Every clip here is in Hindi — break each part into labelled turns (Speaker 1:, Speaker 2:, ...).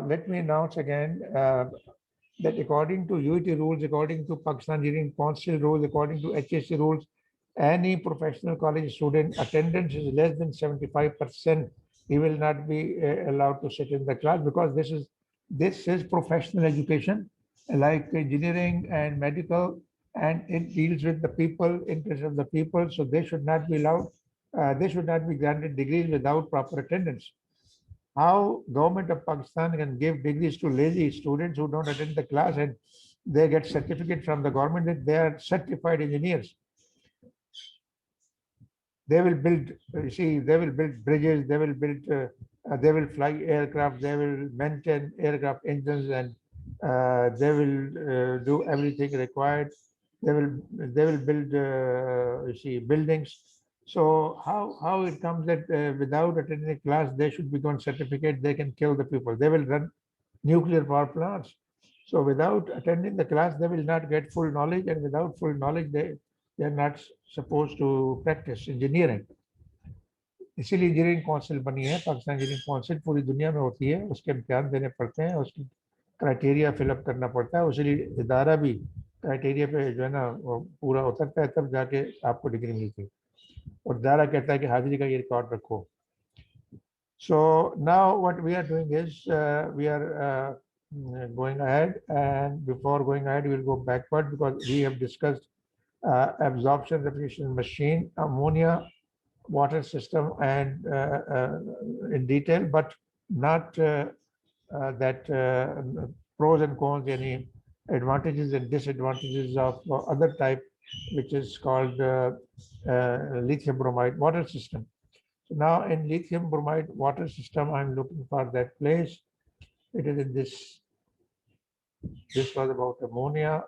Speaker 1: Let me announce again that according to UET rules, according to Pakistan Engineering Council rules, according to HSC rules, any professional college student attendance is less than 75%. He will not be allowed to sit in the class because this is professional education, like engineering and medical, and it deals with the people, interest of the people. So they should not be allowed. They should not be granted degrees without proper attendance. How government of Pakistan can give degrees to lazy students who don't attend the class and they get certificate from the government that they are certified engineers. They will build, you see, they will build bridges, they will fly aircraft, they will maintain aircraft engines, and they will do everything required. They will build, you see, buildings. So how it comes that without attending a class, they should be given certificate, they can kill the people. They will run nuclear power plants. So without attending the class, they will not get full knowledge, and without full knowledge, they are not supposed to practice engineering. इसीलिए इंजीनियरिंग काउंसिल बनी है, पाकिस्तान इंजीनियरिंग काउंसिल पूरी दुनिया में होती है, उसके इम्तिहान देने पड़ते हैं, उसकी क्राइटेरिया फिलअप करना पड़ता है, उसीलिए इदारा भी क्राइटेरिया पे जो है ना वो पूरा उतरता है, तब जाके आपको डिग्री मिलती है, और इदारा कहता है कि हाजिरी का ये रिकॉर्ड रखो. So now what we are doing is we are going ahead, and before going ahead, we will go backward because we have discussed absorption refrigeration machine, ammonia, water system, and in detail, but not that pros and cons, any advantages and disadvantages of other type, which is called lithium bromide water system. So now in lithium bromide water system, I'm looking for that place. It is in this. This was about ammonia.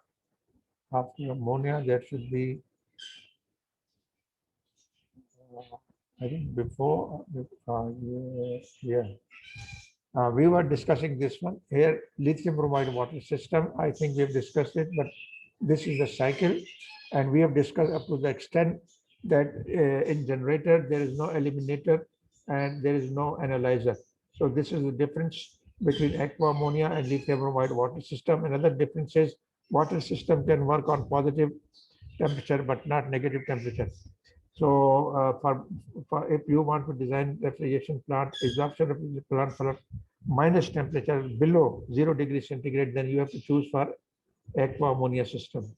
Speaker 1: After ammonia, there should be, I think before, yeah. We were discussing this one here, lithium bromide water system. I think we've discussed it, but this is the cycle, and we have discussed up to the extent that in generator there is no eliminator and there is no analyzer. So this is the difference between aqua ammonia and lithium bromide water system. Another difference is water system can work on positive temperature but not negative temperature. So for if you want to design refrigeration plant, exhaustion refrigeration plant for minus temperature below 0 degrees centigrade, then you have to choose for aqua ammonia system.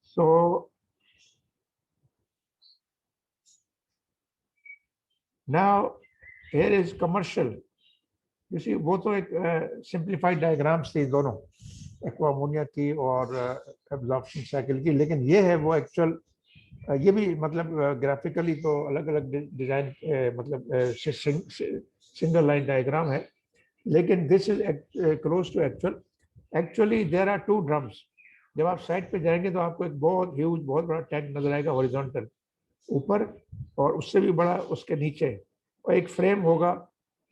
Speaker 1: So now here is commercial. You see, वो तो एक simplified diagrams थी दोनों, aqua ammonia की और absorption cycle की, लेकिन ये है वो actual, ये भी मतलब ग्राफिकली तो अलग अलग डिजाइन, मतलब सिंगल लाइन डायग्राम है, लेकिन this is close to actual. Actually there are two drums. जब आप साइड पे जाएंगे तो आपको एक बहुत ह्यूज, बहुत बड़ा टैंक नजर आएगा हॉरिजॉन्टल ऊपर, और उससे भी बड़ा उसके नीचे, और एक फ्रेम होगा,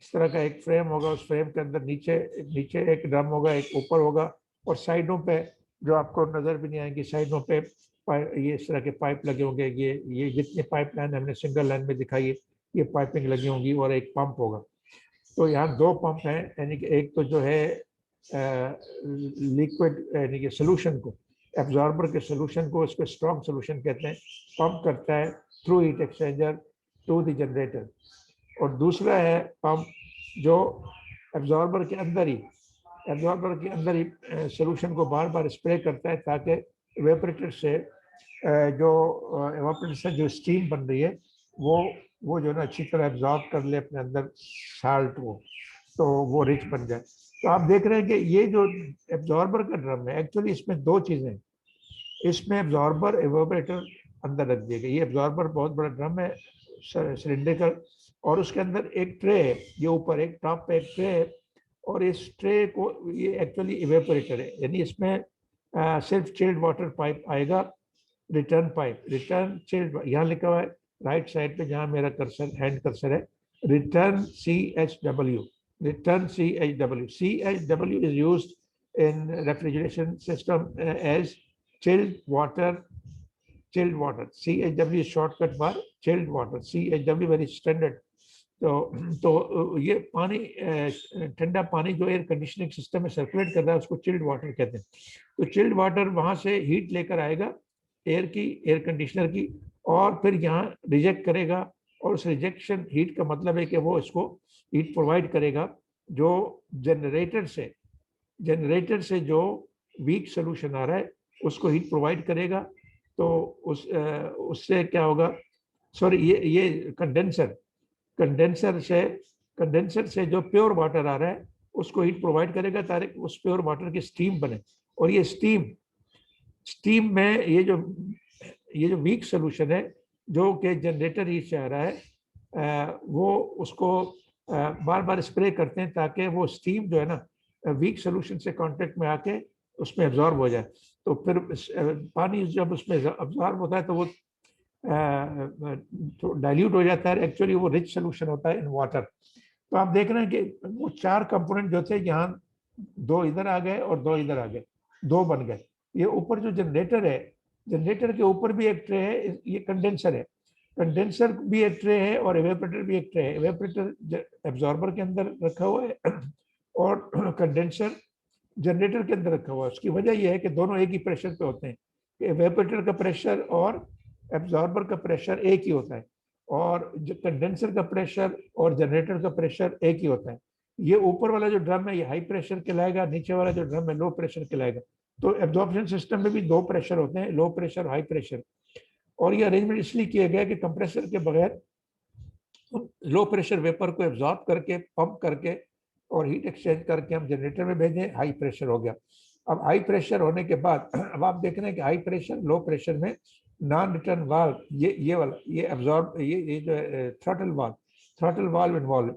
Speaker 1: इस तरह का एक फ्रेम होगा, उस फ्रेम के अंदर नीचे नीचे एक ड्रम होगा, एक ऊपर होगा, और साइडों पे जो आपको नजर भी नहीं आएंगी, साइडों पे ये इस तरह के पाइप लगे होंगे. ये जितने पाइप लाइन हमने सिंगल लाइन में दिखाई है, ये पाइपिंग लगी होंगी, और एक पंप होगा. तो यहाँ दो पंप हैं, यानी कि एक तो जो है लिक्विड यानी कि सोल्यूशन को, एब्जॉर्बर के सोल्यूशन को, इसको स्ट्रॉन्ग सोल्यूशन कहते हैं, पंप करता है through heat exchanger to the generator. और दूसरा है पंप जो एब्जॉर्बर के अंदर ही सोल्यूशन को बार बार स्प्रे करता है, ताकि इवेपोरेटर से जो इवेपोरेटर से जो स्टीम बन रही है वो जो है ना अच्छी तरह एब्जॉर्ब कर ले अपने अंदर साल्ट को, तो वो रिच बन जाए. तो आप देख रहे हैं कि ये जो एब्जॉर्बर का ड्रम है, एक्चुअली इसमें दो चीजें हैं. इसमें एब्जॉर्बर इवेपोरेटर अंदर रख दिए गए. ये एब्जॉर्बर बहुत बड़ा ड्रम है सिलिंड्रिकल, और उसके अंदर एक ट्रे है, ये ऊपर एक टॉप पे एक ट्रे है, और इस ट्रे को ये एक्चुअली इवेपोरेटर है. यानी इसमें सिर्फ चिल्ड वाटर पाइप आएगा, रिटर्न पाइप, रिटर्न चिल्ड, यहाँ लिखा हुआ है राइट साइड पे जहाँ मेरा कर्सर हैंड कर्सर है, return CHW, return CHW. CHW is used in refrigeration system as chilled water. CHW is shortcut for chilled water. CHW very standard तो ये पानी ठंडा पानी जो एयर कंडीशनिंग सिस्टम में सर्कुलेट कर रहा है उसको चिल्ड वाटर कहते हैं। तो चिल्ड वाटर वहां से हीट लेकर आएगा एयर कंडीशनर की, और फिर यहाँ रिजेक्ट करेगा। और उस रिजेक्शन हीट का मतलब है कि वो इसको हीट प्रोवाइड करेगा जो जनरेटर से जो वीक सोल्यूशन आ रहा है उसको हीट प्रोवाइड करेगा। तो उससे क्या होगा, सॉरी ये कंडेंसर से कंडेंसर से जो प्योर वाटर आ रहा है उसको हीट प्रोवाइड करेगा ताकि उस प्योर वाटर की स्टीम बने। और ये स्टीम में ये जो वीक सोल्यूशन है जो कि जनरेटर हीट से आ रहा है, वो उसको बार बार स्प्रे करते हैं ताकि वो स्टीम जो है ना वीक सोल्यूशन से कांटेक्ट में आके उसमें एब्जॉर्ब हो जाए। तो फिर पानी जब उसमें एब्जॉर्ब होता है तो वो तो डाइल्यूट हो जाता है, एक्चुअली वो रिच सोल्यूशन होता है इन वाटर। तो आप देख रहे हैं कि वो चार कंपोनेंट जो थे यहाँ दो इधर आ गए और दो इधर आ गए, दो बन गए। ये ऊपर जो जनरेटर है, जनरेटर के ऊपर भी एक ट्रे है, ये कंडेंसर है, कंडेंसर भी एक ट्रे है और एवेपोरेटर भी एक ट्रे है। एवेपोरेटर एब्जॉर्बर के अंदर रखा हुआ है और कंडेंसर जनरेटर के अंदर रखा हुआ है। उसकी वजह यह है कि दोनों एक ही प्रेशर पे होते हैं, एवेपोरेटर का प्रेशर और एब्जॉर्बर का प्रेशर एक ही होता है, और जो कंडेंसर का प्रेशर और जनरेटर का प्रेशर एक ही होता है। ये ऊपर वाला जो ड्रम है ये हाई प्रेशर कहलाएगा, नीचे वाला जो ड्रम है लो प्रेशर कहलाएगा। तो एब्जॉर्प्शन सिस्टम में भी दो प्रेशर होते हैं, लो प्रेशर, हाई प्रेशर। और ये अरेंजमेंट इसलिए किया गया कि कंप्रेसर के बगैर लो प्रेशर वेपर को एब्जॉर्ब करके पंप करके और हीट एक्सचेंज करके हम जनरेटर में भेजें, हाई प्रेशर हो गया। अब हाई प्रेशर होने के बाद अब आप देख रहे हैं कि हाई प्रेशर लो प्रेशर में नॉन रिटर्न वाल्व, ये वाला, ये एब्जॉर्ब, ये जो थ्रॉटल वाल्व इन्वॉल्व।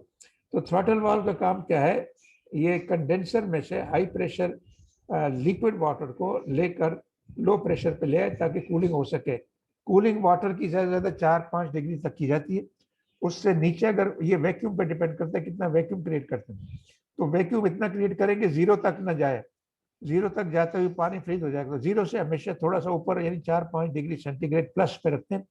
Speaker 1: तो थ्रॉटल वाल्व का काम क्या है, ये कंडेंसर में से हाई प्रेशर लिक्विड वाटर को लेकर लो प्रेशर पे ले आए ताकि कूलिंग हो सके। कूलिंग वाटर की ज़्यादा से ज़्यादा 4-5 डिग्री तक की जाती है। उससे नीचे अगर, ये वैक्यूम पे डिपेंड करता है कितना वैक्यूम क्रिएट करते हैं, तो वैक्यूम इतना क्रिएट करेंगे जीरो तक ना जाए, जीरो तक जाते हुए पानी फ्रीज हो जाएगा। तो जीरो से हमेशा थोड़ा सा ऊपर यानी 4-5 डिग्री सेंटीग्रेड प्लस पे रखते हैं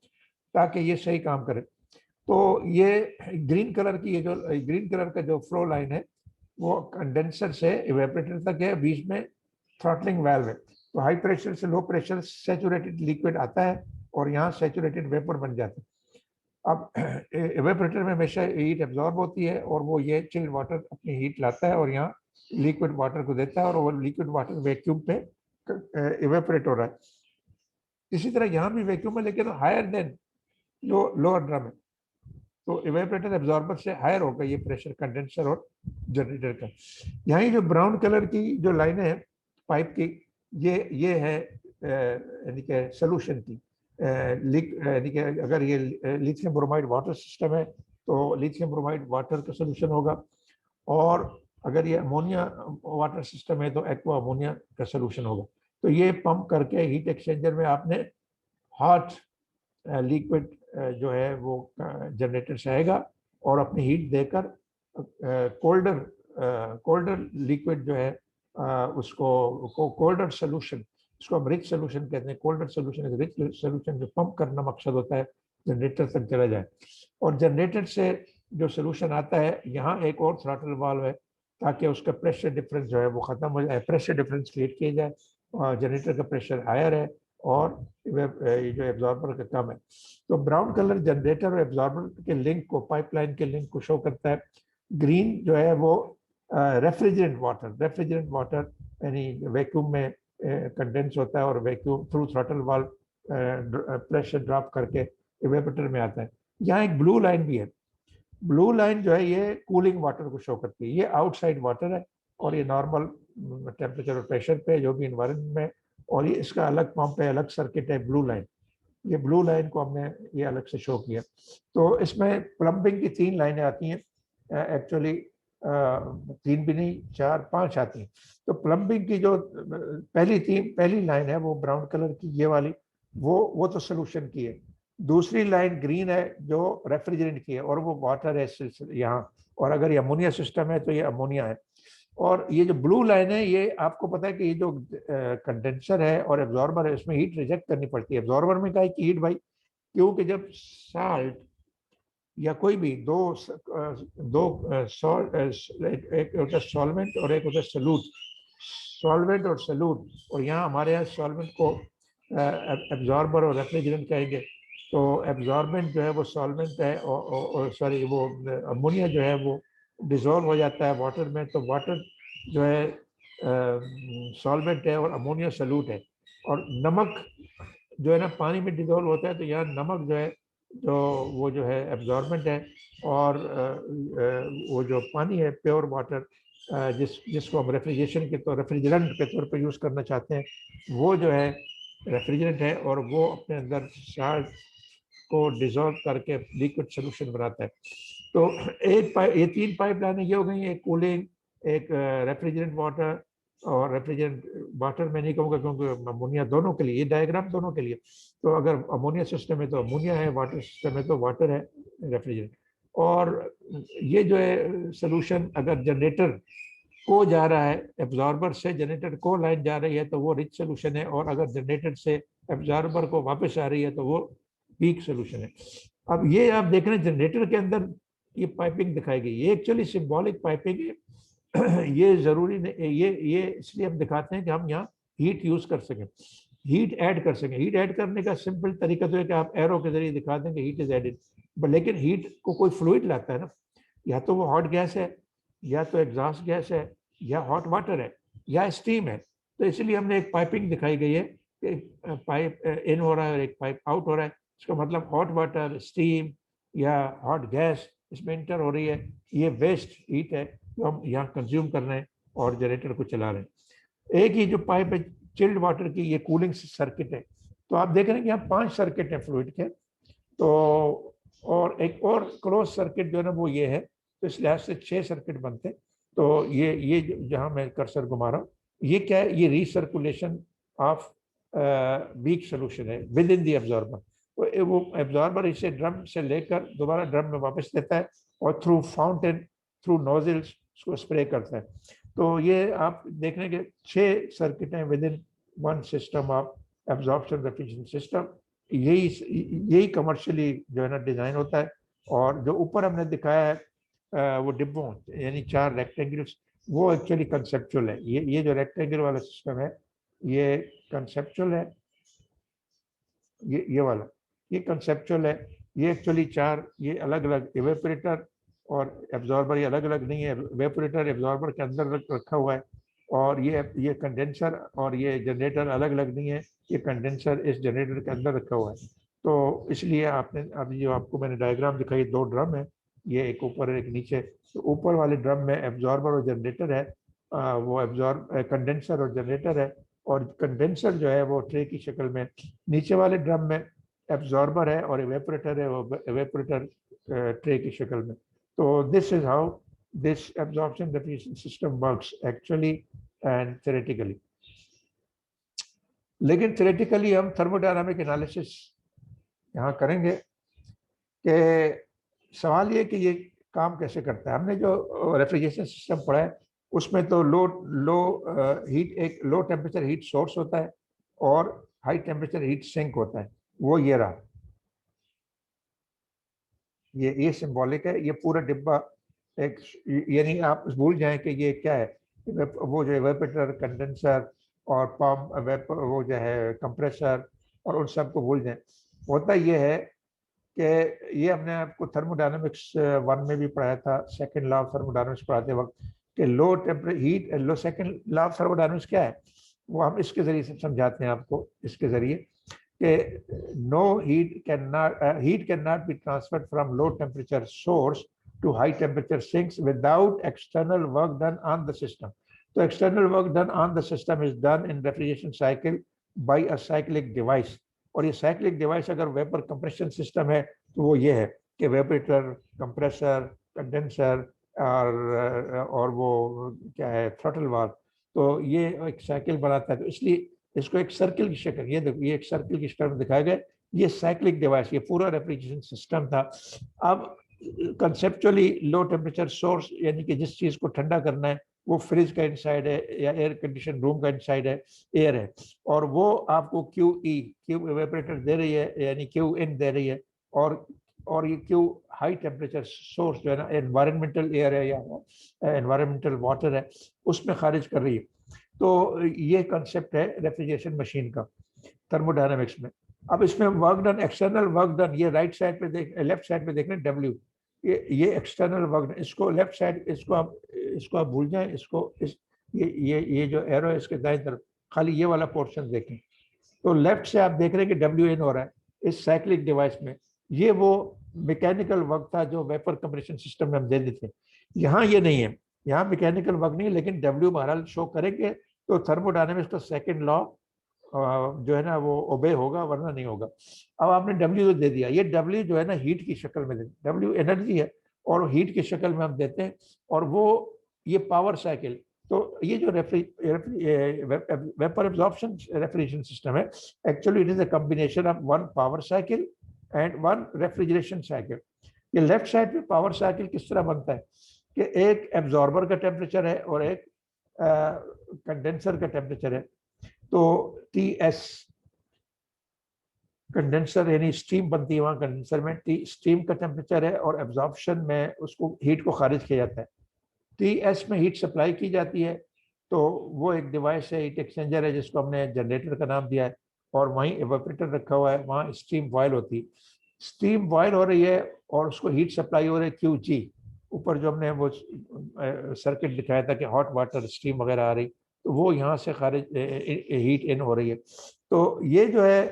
Speaker 1: ताकि ये सही काम करे। तो ये ग्रीन कलर की, ये जो ग्रीन कलर का जो फ्लो लाइन है वो कंडेंसर से इवेपोरेटर तक है, बीच में थ्रॉटलिंग वाल्व है। तो हाई प्रेशर से लो प्रेशर सैचुरेटेड लिक्विड आता है और यहाँ सैचुरेटेड वेपर बन जाता है। अब एवेपोरेटर में हमेशा हीट एब्जॉर्ब होती है और वो ये चिल्ड वाटर अपनी हीट लाता है और यहाँ लिक्विड वाटर को देता है और वो लिक्विड वाटर वैक्यूम पे इवेपोरेट हो रहा है। इसी तरह यहाँ भी वैक्यूम है लेकिन हायर देन लोअर ड्रम है। तो इवेपोरेटर एब्जॉर्बर से हायर होगा ये प्रेशर कंडेंसर और जनरेटर का। यहाँ जो ब्राउन कलर की जो लाइन है पाइप की, ये है यानी कि सोल्यूशन की, यानी कि अगर ये लिथियम ब्रोमाइड वाटर सिस्टम है तो लिथियम ब्रोमाइड वाटर का सोल्यूशन होगा, और अगर ये अमोनिया वाटर सिस्टम है तो एक्वा अमोनिया का सोल्यूशन होगा। तो ये पंप करके हीट एक्सचेंजर में आपने हॉट लिक्विड जो है वो जनरेटर से आएगा और अपनी हीट देकर कोल्डर लिक्विड जो है उसको कोल्डर सोल्यूशन, इसको हम रिच सोल्यूशन कहते हैं। Colder solution is rich solution, जो पंप करना मकसद होता है जनरेटर तक चला जाए। और जनरेटर से जो सोल्यूशन आता है, यहाँ एक और थ्रॉटल वाल्व है ताकि उसका प्रेशर डिफरेंस जो है वो खत्म हो जाए, प्रेशर डिफरेंस क्रिएट किया जाए। जनरेटर का प्रेशर हायर है और ये जो एब्जॉर्बर का कम है। तो ब्राउन कलर जनरेटर और एब्जॉर्बर के लिंक को, पाइपलाइन के लिंक को शो करता है। ग्रीन जो है वो रेफ्रिजरेंट वाटर यानी वैक्यूम में कंडेंस होता है और vacuum through throttle valve pressure drop करके इवेपोरेटर में आता है। यहाँ एक ब्लू लाइन भी है, ब्लू लाइन जो है ये कूलिंग वाटर को शो करती है। ये आउटसाइड वाटर है और ये नॉर्मल टेम्परेचर और प्रेशर पे जो भी इन्वायरमेंट में, और ये इसका अलग पंप है, अलग सर्किट है ब्लू लाइन। ये ब्लू लाइन को हमने ये अलग से शो किया। तो इसमें प्लम्बिंग की 3 लाइनें आती हैं, एक्चुअली 3 भी नहीं, 4-5 आती हैं। तो प्लम्बिंग की जो पहली लाइन है वो ब्राउन कलर की, ये वाली, वो तो सोल्यूशन की है। दूसरी लाइन ग्रीन है जो रेफ्रिजरेंट की है और वो वाटर है यहाँ, और अगर ये अमोनिया सिस्टम है तो ये अमोनिया है। और ये जो ब्लू लाइन है ये आपको पता है कि ये जो कंडेंसर है और एब्जॉर्बर है इसमें हीट रिजेक्ट करनी पड़ती है। एब्जॉर्बर में क्या है कि हीट भाई, क्योंकि जब साल्ट या कोई भी एक होता है सॉल्वेंट और एक होता है सलूट, सॉल्वेंट और सलूट, और यहाँ हमारे यहाँ सॉल्वेंट को एब्जॉर्बर और रेफ्रिजरेंट कहेंगे। तो एब्जॉर्बेंट जो है वो सॉल्वेंट है, और सॉरी वो अमोनिया जो है वो डिजोल्व हो जाता है वाटर में, तो वाटर जो है सॉल्वेंट है और अमोनिया सलूट है। और नमक जो है ना पानी में डिजोल्व होता है, तो यहाँ नमक जो है वो जो है एब्जॉर्बेंट है, और वो जो पानी है प्योर वाटर जिसको हम रेफ्रिजरेशन के रेफ्रिजरेंट के तौर पर यूज़ करना चाहते हैं, वो जो है रेफ्रिजरेंट है, और वो अपने अंदर साल्ट को डिजोल्व करके लिक्विड सोल्यूशन बनाता है। तो ये 3 पाइपलाइनें ये हो गई, एक कूलिंग, एक रेफ्रिजरेंट वाटर, और रेफ्रिजरेंट वाटर मैं नहीं कहूँगा क्योंकि अमोनिया दोनों के लिए, ये डायग्राम दोनों के लिए। तो अगर अमोनिया सिस्टम है तो अमोनिया है, वाटर सिस्टम है तो वाटर है, रेफ्रिजरेंट। और ये जो है सोल्यूशन अगर जनरेटर को जा रहा है, एब्जॉर्बर से जनरेटर को लाइन जा रही है तो वो रिच सोल्यूशन है, और अगर जनरेटर से एब्जॉर्बर को वापस आ रही है तो वो वीक सोल्यूशन है। अब ये आप देख रहे हैं जनरेटर के अंदर ये पाइपिंग दिखाई गई, ये एक्चुअली सिंबॉलिक पाइपिंग है। ये जरूरी नहीं, ये इसलिए हम दिखाते हैं कि हम यहाँ हीट यूज कर सकें, हीट ऐड कर सकें। हीट ऐड करने का सिंपल तरीका तो है कि आप एरो के जरिए दिखा देंगे हीट इज एडेड, लेकिन हीट को कोई फ्लूइड लाता है ना, या तो वो हॉट गैस है, या तो एग्जॉस्ट गैस है, या हॉट वाटर है, या स्टीम है। तो इसलिए हमने एक पाइपिंग दिखाई गई है कि पाइप इन हो रहा है और एक पाइप आउट हो रहा है। इसका मतलब हॉट वाटर, स्टीम या हॉट गैस इसमें इंटर हो रही है, ये वेस्ट हीट है जो हम यहाँ कंज्यूम कर रहे हैं और जनरेटर को चला रहे हैं। एक ही जो पाइप है चिल्ड वाटर की, ये कूलिंग सर्किट है। तो आप देख रहे हैं कि यहाँ 5 सर्किट हैं फ्लूइड के। तो और एक और क्लोज सर्किट जो है ना वो ये है, तो इस लिहाज से 6 सर्किट बनते हैं। तो ये जहाँ मैं कर्सर घुमा रहा हूँ, ये क्या है, ये रिसर्कुलेशन ऑफ वीक सोल्यूशन है विद इन दी एब्जॉर्बर। वो एब्जॉर्बर इसे ड्रम से लेकर दोबारा ड्रम में वापस देता है, और थ्रू फाउंटेन, थ्रू नोजल्स उसको स्प्रे करता है। तो ये आप देख रहे हैं कि 6 सर्किट हैं with in one system of absorption refrigeration system. यही कमर्शियली जो है ना डिजाइन होता है। और जो ऊपर हमने दिखाया है वो डिब्बों यानी 4 रेक्टेंगल्स, वो एक्चुअली कंसेप्चुअल है। ये जो रेक्टेंगल वाला सिस्टम है ये कंसेप्चुअल है, ये वाला ये कंसेप्चुअल है। ये एक्चुअली 4 ये अलग अलग इवेपोरेटर और एब्जॉर्बर, ये अलग अलग नहीं है, इवेपोरेटर एब्जॉर्बर के अंदर रखा हुआ है। और ये कंडेंसर और ये जनरेटर अलग अलग नहीं है, ये कंडेंसर इस जनरेटर के अंदर रखा हुआ है। तो इसलिए आपने अभी जो आपको मैंने डायग्राम दिखाई, 2 ड्रम है, ये एक ऊपर एक नीचे। तो ऊपर वाले ड्रम में एब्जॉर्बर और जनरेटर है, वो कंडेंसर और जनरेटर है। और कंडेंसर जो है वो ट्रे की शक्ल में, नीचे वाले ड्रम में एब्जॉर्बर है और इवेपोरेटर है, वो इवेपोरेटर ट्रे की शक्ल में। तो this is how this absorption diffusion system works actually and theoretically. लेकिन theoretically हम थर्मोडायनामिक एनालिसिस यहाँ करेंगे कि सवाल ये कि ये काम कैसे करता है। हमने जो रेफ्रिजरेशन सिस्टम पढ़ा है उसमें तो लो हीट, एक लो टेम्परेचर हीट सोर्स होता है और हाई टेम्परेचर हीट सिंक होता है। वो ये रहा, ये सिंबॉलिक है। ये पूरा डिब्बा एक, यानी आप भूल जाएं कि ये क्या है, वो जो इवेपोरेटर, कंडेंसर और पंप, वो जो है कंप्रेसर, और उन सबको भूल जाएं। होता ये है कि ये हमने आपको थर्मोडायनामिक्स 1 में भी पढ़ाया था, सेकंड लॉ ऑफ थर्मोडायनामिक्स पढ़ाते वक्त, कि low temperature heat, low second law of thermodynamics क्या है वो हम इसके जरिए से समझाते हैं आपको, इसके जरिए कि no heat can not be transferred from low temperature source to high temperature sinks without external work done on the system. So external work done on the system is done in refrigeration cycle by a cyclic device. और ये cyclic device अगर वेपर कंप्रेशन सिस्टम है तो वो ये है कि वेपरेटर, कंप्रेसर, कंडेंसर और वो क्या है थ्रॉटल वाल्व। तो ये एक साइकिल बनाता है, तो इसलिए इसको एक सर्किल की शक्ल, ये देखो ये एक सर्किल की शक्ल में दिखाया गया। ये साइक्लिक डिवाइस, ये पूरा रेफ्रिजरेशन सिस्टम था। अब कंसेप्चुअली लो टेम्परेचर सोर्स यानी कि जिस चीज को ठंडा करना है वो फ्रिज का इनसाइड है या एयर कंडीशन रूम का इनसाइड है, एयर है, और वो आपको क्यू इवेपोरेटर दे रही है यानी क्यू इन दे रही है, और और ये क्यू हाई टेम्परेचर सोर्स जो है ना एनवायरमेंटल एयर है या एनवायरमेंटल वाटर है उसमें खारिज कर रही है। तो ये कंसेप्ट है रेफ्रिजरेशन मशीन का थर्मोडायनामिक्स में। अब इसमें work done, external work done, ये राइट साइड पे देख, लेफ्ट साइड पे देख रहे हैं डब्ल्यू, ये एक्सटर्नल वर्क डन, इसको लेफ्ट साइड, इसको आप भूल जाएं, इसको इस ये जो एरो है इसके दाएं तरफ खाली ये वाला पोर्शन देखें। तो लेफ्ट से आप देख रहे हैं कि डब्ल्यू एन हो रहा है इस साइक्लिक डिवाइस में। ये वो मैकेनिकल वर्क था जो वेपर कंप्रेशन सिस्टम में हम दे देते हैं। यहाँ ये नहीं है, यहाँ मैकेनिकल वर्क नहीं है, लेकिन डब्ल्यू बहरहाल शो करेंगे तो थर्मोडायनेमिक्स का सेकंड लॉ जो है ना वो ओबे होगा, वरना नहीं होगा। अब आपने डब्ल्यू दे दिया, ये डब्ल्यू जो है ना हीट की शक्ल में देते, डब्ल्यू एनर्जी है और हीट की शक्ल में हम देते हैं। और वो ये पावर साइकिल, तो ये जो वेपर एब्जॉर्प्शन रेफ्रिजरेशन सिस्टम है, actually it is a combination of one power cycle and one refrigeration cycle. ये लेफ्ट साइड पे पावर साइकिल किस तरह बनता है कि एक एब्जॉर्बर का टेम्परेचर है और एक कंडेंसर का टेम्परेचर है। तो टी एस कंडेंसर यानी स्टीम बनती है वहां कंडेंसर में, टी स्टीम का टेम्परेचर है और एब्जॉर्प्शन में उसको हीट को खारिज किया जाता है। टी एस में हीट सप्लाई की जाती है, तो वो एक डिवाइस है, हीट एक्सचेंजर है जिसको हमने जनरेटर का नाम दिया है। और वहीं एवापोरेटर रखा हुआ है, वहाँ स्टीम बॉयल होती है, स्टीम बॉयल हो रही है और उसको हीट सप्लाई हो रही है क्यू जी। ऊपर जो हमने वो सर्किट दिखाया था कि हॉट वाटर स्टीम वगैरह आ रही, तो वो यहाँ से खारिज हीट इन हो रही है। तो ये जो है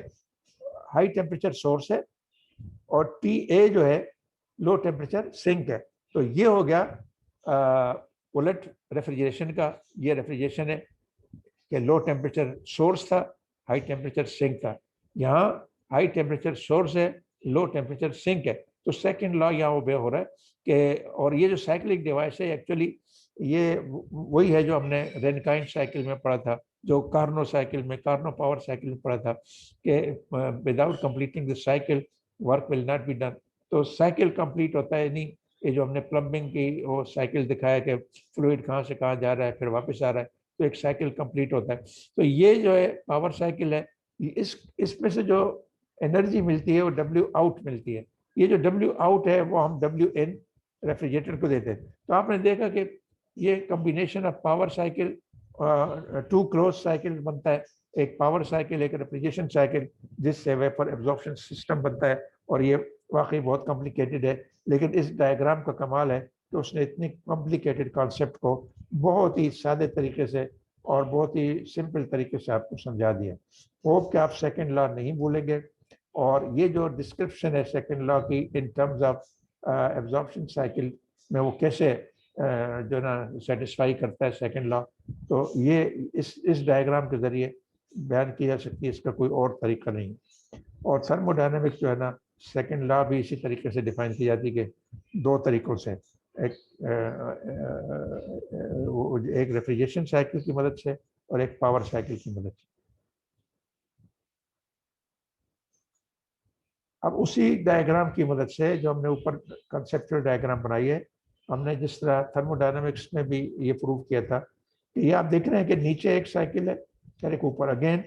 Speaker 1: हाई टेम्परेचर सोर्स है और टी ए जो है लो टेम्परेचर सिंक है। तो ये हो गया उलट रेफ्रिजरेशन का। ये रेफ्रिजरेशन है कि लो टेम्परेचर सोर्स था, हाई टेम्परेचर सिंक था। यहाँ हाई टेम्परेचर सोर्स है, लो टेम्परेचर सिंक है। तो सेकंड लॉ यहाँ ओबे हो रहा है कि, और ये जो साइक्लिक डिवाइस है एक्चुअली ये वही है जो हमने रेनकाइंड साइकिल में पढ़ा था, जो कार्नो साइकिल में, कार्नो पावर साइकिल में पढ़ा था कि without completing the cycle work will not be done. तो साइकिल कंप्लीट होता है नहीं, ये जो हमने प्लम्बिंग की वो साइकिल दिखाया कि फ्लूइड कहाँ से कहाँ जा रहा है फिर वापस आ रहा है, तो एक साइकिल कंप्लीट होता है। तो ये जो है पावर साइकिल है, इसमें से जो एनर्जी मिलती है वो डब्ल्यू आउट मिलती है। ये जो डब्ल्यू आउट है वो हम डब्ल्यू इन रेफ्रिजरेटर को देते हैं। तो आपने देखा कि ये combination of power cycle, two close cycle बनता है, एक पावर साइकिल एक रेफ्रिजरेशन साइकिल, जिससे वेपर एब्जॉर्प्शन सिस्टम बनता है। और ये वाकई बहुत कॉम्प्लिकेटेड है, लेकिन इस डायग्राम का कमाल है कि उसने इतनी कॉम्प्लिकेटेड कॉन्सेप्ट को बहुत ही सादे तरीके से और बहुत ही सिंपल तरीके से आपको समझा दिया। होप कि आप सेकंड लॉ नहीं भूलेंगे। और ये जो डिस्क्रिप्शन है सेकंड लॉ की in terms of absorption cycle में, वो कैसे जो ना सेटिस्फाई करता है सेकंड लॉ, तो ये इस डायग्राम के जरिए बयान की जा सकती है, इसका कोई और तरीका नहीं। और थर्मोडायनेमिक्स जो है ना सेकंड लॉ भी इसी तरीके से डिफाइन की जाती है कि दो तरीकों से, एक रेफ्रिजरेशन साइकिल की मदद से और एक पावर साइकिल की मदद से। अब उसी डायग्राम की मदद से जो हमने ऊपर कंसेप्चुअल डायग्राम बनाई है, हमने जिस तरह थर्मोडायनेमिक्स में भी ये प्रूव किया था कि ये आप देख रहे हैं कि नीचे एक साइकिल है फिर एक ऊपर। अगेन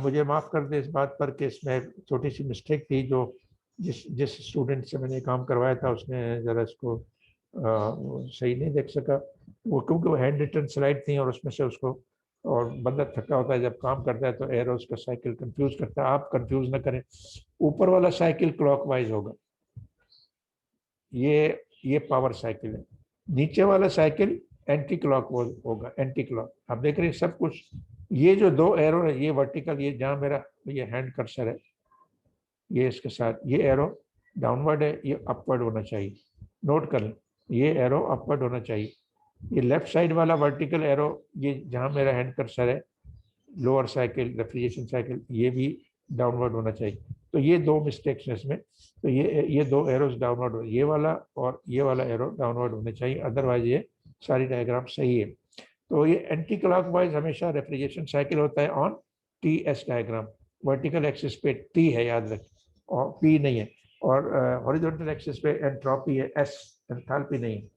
Speaker 1: मुझे माफ़ कर दे इस बात पर कि इसमें छोटी सी मिस्टेक थी, जो जिस स्टूडेंट से मैंने काम करवाया था उसने ज़रा इसको सही नहीं देख सका। वो क्योंकि वो हैंड रिटन स्लाइड थी और उसमें से उसको, और बंदा थका होता है जब काम करता है तो एरोस का साइकिल कंफ्यूज करता है। आप कंफ्यूज ना करें, ऊपर वाला साइकिल क्लॉकवाइज होगा, ये पावर साइकिल है। नीचे वाला साइकिल एंटी क्लॉक होगा, एंटी क्लॉक। आप देख रहे हैं सब कुछ, ये जो दो एरो है, ये वर्टिकल, ये जहाँ मेरा ये हैंड कर्सर है, ये इसके साथ ये एरो डाउनवर्ड है, ये अपवर्ड होना चाहिए। नोट कर लें, ये एरो अपवर्ड होना चाहिए। ये लेफ्ट साइड वाला वर्टिकल एरो, ये जहाँ मेरा हैंड कर्सर है, लोअर साइकिल रेफ्रिजरेशन साइकिल, ये भी डाउनवर्ड होना चाहिए। तो ये दो मिस्टेक्स हैं इसमें। तो ये दो एरोस डाउनवर्ड, ये वाला और ये वाला एरो डाउनवर्ड होने चाहिए, अदरवाइज ये सारी डायग्राम सही है। तो ये एंटी क्लॉकवाइज हमेशा रेफ्रिजरेशन साइकिल होता है on T S diagram. Vertical axis पे टी है, याद रखें, और पी नहीं है। और हॉरिजॉन्टल एक्सिस पे एंट्रोपी है, एस, एंथैल्पी नहीं है।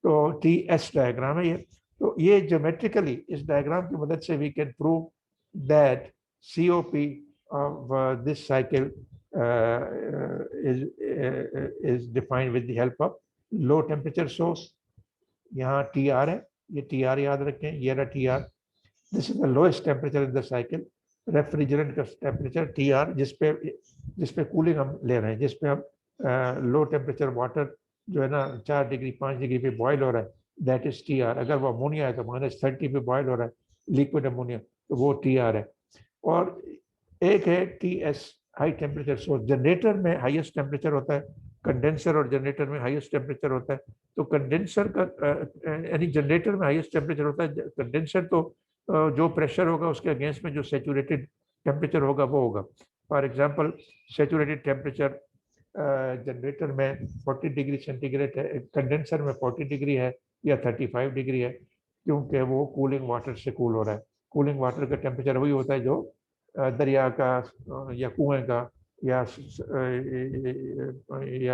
Speaker 1: तो टी एस डायग्राम है ये। तो ये ज्योमेट्रिकली इस डायग्राम की मदद से we can prove that COP of this cycle is defined with the help of low temperature source. यहाँ TR है, ये TR याद रखें, ये रहा TR. This is the lowest temperature in the cycle. Refrigerant का टेम्परेचर TR, जिसपे कूलिंग हम ले रहे हैं, जिसपे हम लो टेम्परेचर वाटर जो है ना 4 डिग्री 5 डिग्री पे बॉयल हो रहा है, दैट इज TR. अगर वो अमोनिया है तो -30 पे बॉयल हो रहा है, लिक्विड अमोनिया, तो वो TR है. और एक है TS, high temperature source. Generator में हाईएस्ट टेम्परेचर होता है, कंडेंसर और जनरेटर में हाईएस्ट टेम्परेचर होता है. तो कंडेंसर का यानी जनरेटर में हाईएस्ट टेम्परेचर होता है, कंडेंसर तो जो प्रेशर होगा उसके अगेंस्ट में जो सैचुरेटेड टेम्परेचर होगा वो होगा. For example saturated temperature generator में 40 डिग्री सेंटीग्रेड है, कंडेंसर में 40 डिग्री है या 35 डिग्री है, क्योंकि वो कूलिंग वाटर से कूल हो रहा है. कूलिंग वाटर का टेम्परेचर वही होता है जो दरिया का या कुएं का या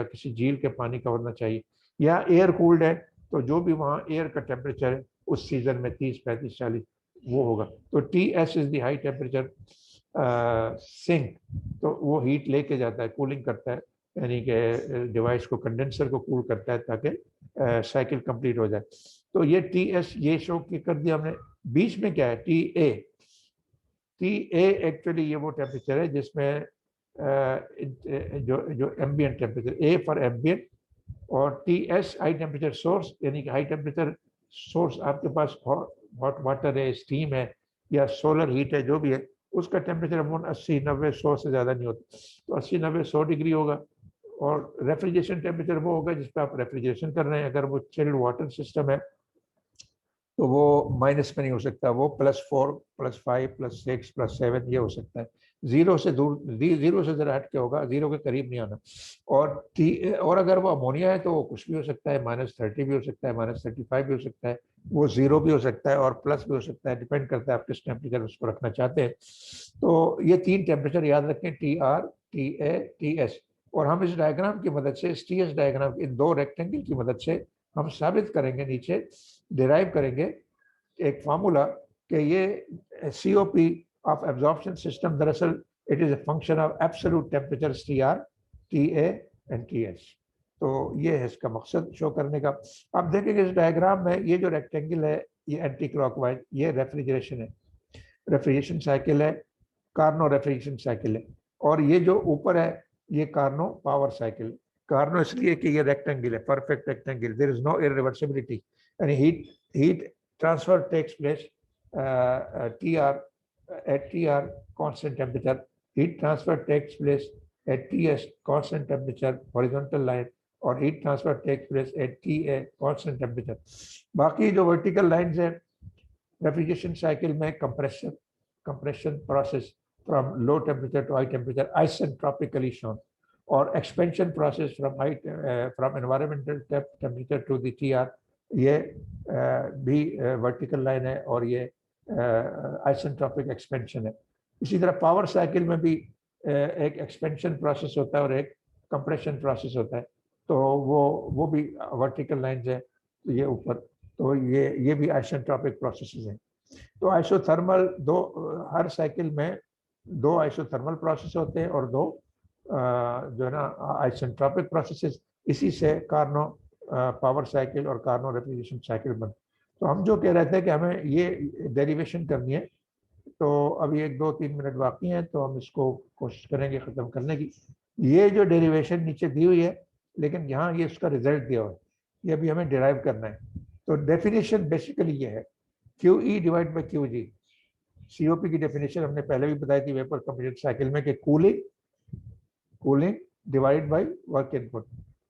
Speaker 1: किसी झील के पानी का होना चाहिए. या एयर कूल्ड है तो जो भी वहाँ एयर का टेम्परेचर है उस सीजन में 30 35 40 वो होगा. तो TS is the high temperature sink. तो वो हीट लेके जाता है, कूलिंग करता है, यानी कि डिवाइस को, कंडेंसर को कूल करता है ताकि साइकिल कंप्लीट हो जाए. तो ये TS ये शो कर दिया हमने. बीच में क्या है TA. TA एक्चुअली ये वो टेम्परेचर है जिसमें जो ambient temperature, A for ambient, और TS हाई टेम्परेचर सोर्स, यानी कि हाई टेम्परेचर सोर्स आपके पास हॉट वाटर है, स्टीम है या सोलर हीट है, जो भी है, उसका टेम्परेचर अमूमन 80 90 100 से ज़्यादा नहीं होता. तो 80 90 100 डिग्री होगा. और रेफ्रिजरेशन टेम्परेचर वो होगा जिस पर आप रेफ्रिजरेशन कर रहे हैं. अगर वो चिल्ड वाटर सिस्टम है तो वो माइनस में नहीं हो सकता, वो +4 +5 +6 +7 ये हो सकता है. जीरो से दूर, जीरो से जरा हट के होगा, जीरो के करीब नहीं आना. और अगर वो अमोनिया है तो वो कुछ भी हो सकता है, -30 भी हो सकता है, -35 भी हो सकता है, वो जीरो भी हो सकता है और प्लस भी हो सकता है. डिपेंड करता है आप किस टेम्परेचर उसको रखना चाहते हैं. तो ये 3 टेम्परेचर याद रखें, TR TA TS. और हम इस डायग्राम की मदद से, इस TS डायग्राम, इन 2 रेक्टेंगल की मदद से हम साबित करेंगे, नीचे डिराइव करेंगे एक फार्मूला कि ये COP ऑफ एब्जॉर्प्शन सिस्टम दरअसल it is a function of absolute temperature TR TA and TS. तो ये है इसका मकसद शो करने का. आप देखेंगे इस डायग्राम में ये जो रेक्टेंगल है ये एंटी क्लॉकवाइज, ये रेफ्रिजरेशन है, रेफ्रिजरेशन साइकिल है, कार्नो रेफ्रिजरेशन साइकिल है. और ये जो ऊपर है ये कार्नो पावर साइकिल. कार्नो इसलिए कि ये रेक्टेंगल है, perfect rectangle, there is no irreversibility, यानी heat transfer takes place at TR constant temperature. Heat transfer takes place at TS constant temperature, horizontal line, और heat transfer takes place at TA constant temperature. बाकी जो vertical lines है रेफ्रिजरेशन साइकिल में, compression process from low temperature to high temperature isentropically shown, और expansion process from environmental temperature to the TR, ये भी वर्टिकल लाइन है और ये आइसेंट्रोपिक एक्सपेंशन है. इसी तरह पावर साइकिल में भी एक एक्सपेंशन प्रोसेस होता है और एक कंप्रेशन प्रोसेस होता है. तो वो भी वर्टिकल लाइंस है. तो ये ऊपर, तो ये भी आइसेंट्रोपिक प्रोसेसेस हैं. तो आइसोथर्मल हर साइकिल में 2 आइसोथर्मल प्रोसेस होते हैं और 2 जो है ना आइसेंट्रोपिक प्रोसेसेस. इसी से कार्नो पावर साइकिल और कार्नो रेफ्रिजरेशन साइकिल बन. तो हम जो कह रहे थे कि हमें ये डेरिवेशन करनी है, तो अभी 1-2-3 मिनट बाकी हैं, तो हम इसको कोशिश करेंगे ख़त्म करने की. ये जो डेरिवेशन नीचे दी हुई है, लेकिन यहाँ ये उसका रिजल्ट दिया हुआ है, ये अभी हमें डिराइव करना है. तो डेफिनेशन बेसिकली ये है, QE divide by QG. COP की डेफिनेशन हमने पहले भी बताई थी वेपर कंप्रेशन साइकिल में कि cooling divide by work input.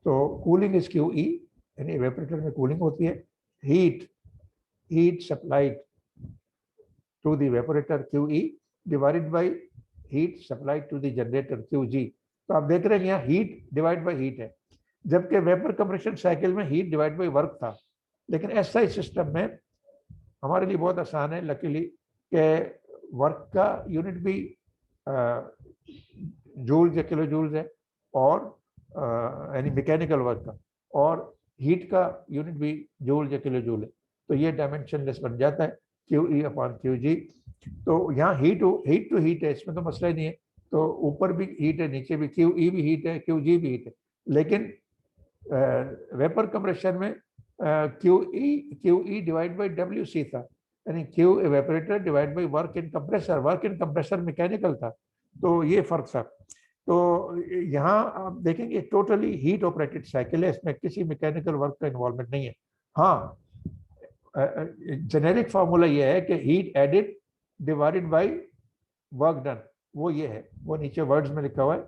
Speaker 1: तो कूलिंग इज QE, यानी इवेपोरेटर में कूलिंग होती है. Heat supplied to the evaporator QE divided by heat supplied to the generator QG. तो आप देख रहे हैं यहाँ हीट डिवाइड बाय हीट है, जबकि वेपर कंप्रेशन साइकिल में हीट डिवाइड बाय वर्क था. लेकिन SI सिस्टम में हमारे लिए बहुत आसान है लकीली कि वर्क का यूनिट भी जूल्स या किलो जूल्स है, और यानी मैकेनिकल वर्क का, और हीट का यूनिट भी जूल या किलो जूल है. तो ये डायमेंशनलेस बन जाता है QE/QG. तो यहाँ हीट टू हीट है, इसमें तो मसला ही नहीं है. तो ऊपर भी हीट है, नीचे भी क्यू ई भी हीट है, क्यू जी भी हीट है। लेकिन वेपर कंप्रेशन में Q E divide by W C था, यानी Q evaporator divide by work in compressor, work in compressor mechanical था, तो ये फर्क था। तो यहाँ आप देखेंगे टोटली हीट ऑपरेटेड साइकिल है, इसमें किसी मैकेनिकल वर्क का इन्वॉल्वमेंट नहीं है। हाँ, जेनेरिक फार्मूला ये है कि heat added divided by work done, वो ये है, वो नीचे वर्ड्स में लिखा हुआ है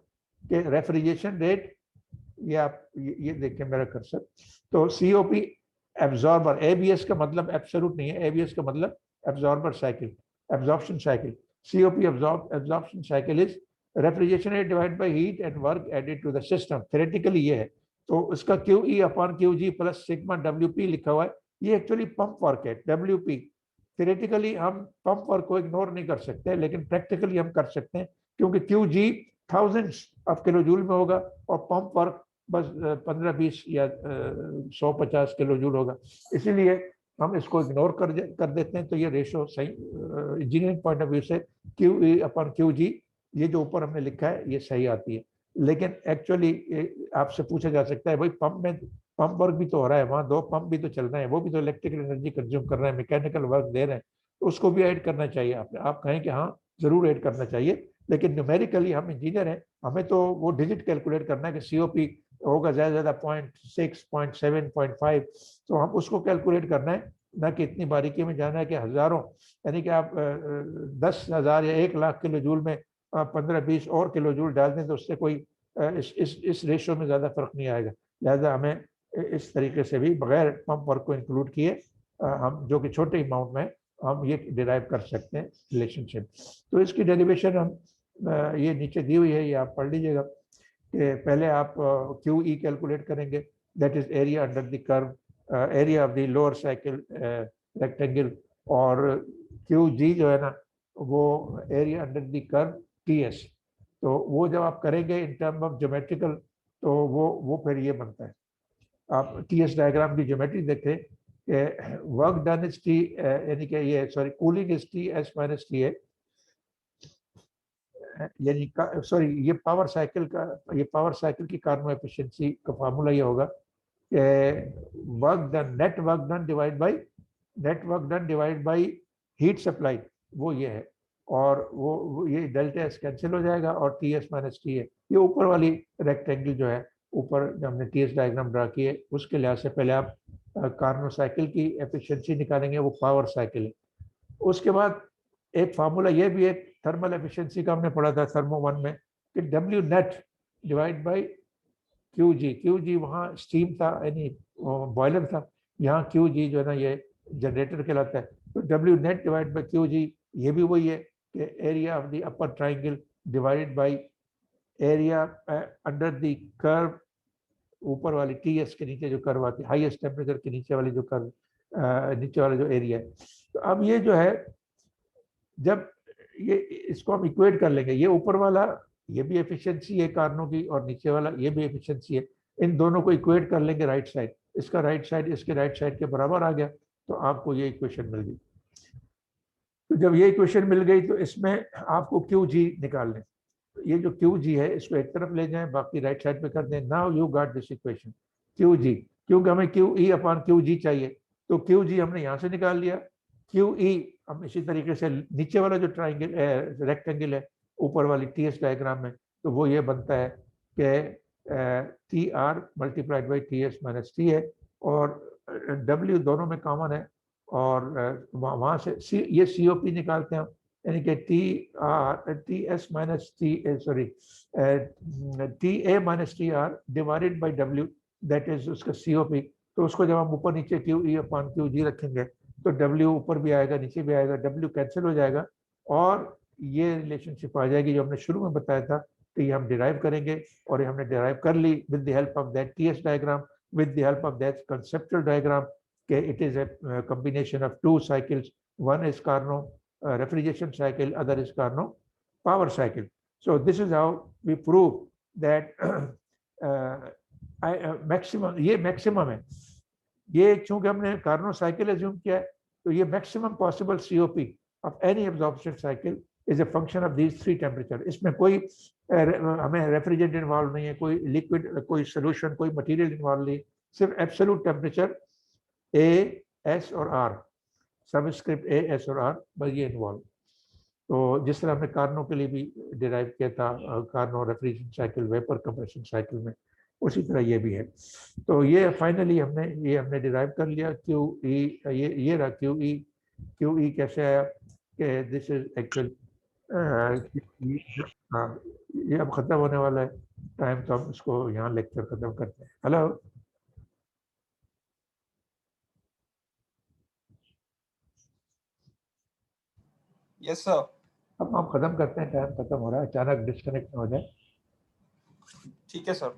Speaker 1: कि रेफ्रिजरेशन रेट, ये आप ये देखिए मेरा कर्सर, तो सीओपी एब्जॉर्बर, एबीएस का मतलब एब्सोल्यूट नहीं है, एबीएस का मतलब absorber cycle, absorption cycle, COP absorption cycle is refrigeration rate divide by heat and work added to the system, theoretically ये है। तो उसका Q E upon Q G plus sigma W P लिखा हुआ है, ये एक्चुअली पंप वर्क है डब्ल्यू पी। थ्योरेटिकली हम पंप वर्क को इग्नोर नहीं कर सकते, लेकिन प्रैक्टिकली हम कर सकते हैं, क्योंकि Q G thousands of kilo joule में होगा और पंप वर्क बस 15-20 या 150 किलो जूल होगा, इसीलिए हम इसको इग्नोर कर देते हैं। तो ये रेशो सही इंजीनियरिंग पॉइंट ऑफ व्यू से Q E upon Q G, ये जो ऊपर हमने लिखा है ये सही आती है। लेकिन एक्चुअली आपसे पूछा जा सकता है भाई पंप में पंप वर्क भी तो हो रहा है, वहाँ 2 पंप भी तो चल रहे हैं, वो भी तो इलेक्ट्रिकल एनर्जी कंज्यूम कर रहे हैं, मैकेनिकल वर्क दे रहे हैं, तो उसको भी ऐड करना चाहिए। आप कहें कि हाँ जरूर ऐड करना चाहिए, लेकिन न्यूमेरिकली हम इंजीनियर हैं, हमें तो वो डिजिट कैलकुलेट करना है कि सीओपी होगा ज़्यादा ज़्यादा 0.6, 0.7, 0.5, तो हम उसको कैलकुलेट करना है, ना कि इतनी बारीकी में जाना है कि हज़ारों, यानी कि आप 10,000 या 1,00,000 किलो जूल में 15-20 और किलो जूल डाल दें तो उससे कोई इस रेशो में ज़्यादा फर्क नहीं आएगा। लिहाजा हमें इस तरीके से भी बगैर पंप वर्क को इंक्लूड किए हम, जो कि छोटे अमाउंट में, हम ये डिराइव कर सकते हैं रिलेशनशिप। तो इसकी डेरिवेशन हम ये नीचे दी हुई है, ये आप पढ़ लीजिएगा कि पहले आप क्यू ई कैलकुलेट करेंगे, that is area under the curve, area of the lower cycle rectangle, और क्यू जी जो है ना वो area under the curve T S. तो वो जब आप करेंगे इन टर्म ऑफ ज्योमेट्रिकल, तो वो फिर ये बनता है। आप टी एस डायग्राम की ज्योमेट्री देखें, वर्क डन इज टी, यानी कि ये sorry cooling is T S minus T A, यानी सॉरी ये पावर साइकिल का, ये पावर साइकिल की कार्बन एफिशिएंसी का फार्मूला ये होगा कि work done, net work done divide by net work done divide by heat supply, वो ये है। और वो ये डेल्टा एस कैंसिल हो जाएगा और टी एस माइनस टी है, ये ऊपर वाली रेक्टेंगल जो है ऊपर जो हमने टी एस डायग्राम ड्रा की है उसके लिहाज से पहले आप कार्बन साइकिल की एफिशिएंसी निकालेंगे, वो पावर साइकिल है। उसके बाद एक फार्मूला ये भी एक थर्मल एफिशिएंसी का हमने पढ़ा था थर्मो 1 में कि W net divide by Q G, Q G वहाँ स्टीम था यानी बॉयलर था, यहाँ क्यू जी जो है ना ये जनरेटर कहलाता है। तो W net divide by Q G, ये भी वही है कि area of the upper triangle divided by area under the curve, ऊपर वाली टी एस के नीचे जो कर्व आती है, हाईएस्ट टेम्परेचर के नीचे वाली जो कर्व, नीचे वाला जो एरिया है। तो अब ये जो है जब ये इसको हम इक्वेट कर लेंगे, ये ऊपर वाला ये भी एफिशिएंसी है कार्बनों की और नीचे वाला ये भी एफिशिएंसी है, इन दोनों को इक्वेट कर लेंगे राइट साइड, इसका राइट साइड इसके राइट साइड के बराबर आ गया, तो आपको ये इक्वेशन मिल गई। तो जब ये इक्वेशन मिल गई तो इसमें आपको क्यू जी निकाल लें, ये जो क्यू जी है इसको एक तरफ ले जाएं, बाकी राइट साइड पे कर दें। Now you got this equation Q G, क्योंकि हमें Q E upon Q G चाहिए, तो क्यू जी हमने यहाँ से निकाल लिया, क्यू ई हम इसी तरीके से नीचे वाला जो ट्राइंगल रेक्टेंगल है ऊपर वाली टी एस डायग्राम में, तो वो ये बनता है कि T R multiplied by T S minus T है, और डब्ल्यू दोनों में कॉमन है, और वहाँ से ये सी ओ पी निकालते हैं हम, यानी कि T S minus T sorry T A minus T R divided by W, that is उसका सी ओ पी। तो उसको जब हम ऊपर नीचे क्यू ई अपॉन क्यू जी रखेंगे तो डब्ल्यू ऊपर भी आएगा नीचे भी आएगा, डब्ल्यू कैंसिल हो जाएगा, और ये रिलेशनशिप आ जाएगी जो हमने शुरू में बताया था कि ये हम डिराइव करेंगे, और ये हमने डिराइव कर ली with the help of that T S diagram, with the help of that conceptual diagram कि it is a combination of 2 cycles, one is Carnot refrigeration cycle, other is Carnot power cycle. So this is how we prove that maximum, ये maximum है, ये चूंकि हमने कार्नो साइकिल एज्यूम किया है, तो ये maximum possible COP of any absorption cycle is a function of these three temperature. इसमें कोई हमें रेफ्रिजरेंट इन्वॉल्व नहीं है, कोई लिक्विड, कोई सोल्यूशन, कोई मटेरियल इन्वॉल्व नहीं, सिर्फ एब्सोल्यूट टेम्परेचर ए, एस और आर, सबस्क्रिप्ट ए, एस और आर, बस ये इन्वॉल्व। तो जिस तरह हमने कार्नो के लिए भी डिराइव किया था, Carnot refrigeration cycle, vapour compression cycle में, उसी तरह ये भी है। तो ये फाइनली हमने डिराइव कर लिया क्यू ई, ये रहा क्यू ई। क्यू ई कैसे आया कि दिस इज एक्चुअल, हाँ ये अब खत्म होने वाला है टाइम, तो हम इसको यहाँ लेक्चर खत्म करते हैं। Hello,
Speaker 2: yes sir.
Speaker 1: अब हम खत्म करते हैं, टाइम खत्म हो रहा है, अचानक डिस्कनेक्ट हो जाए।
Speaker 2: ठीक है सर।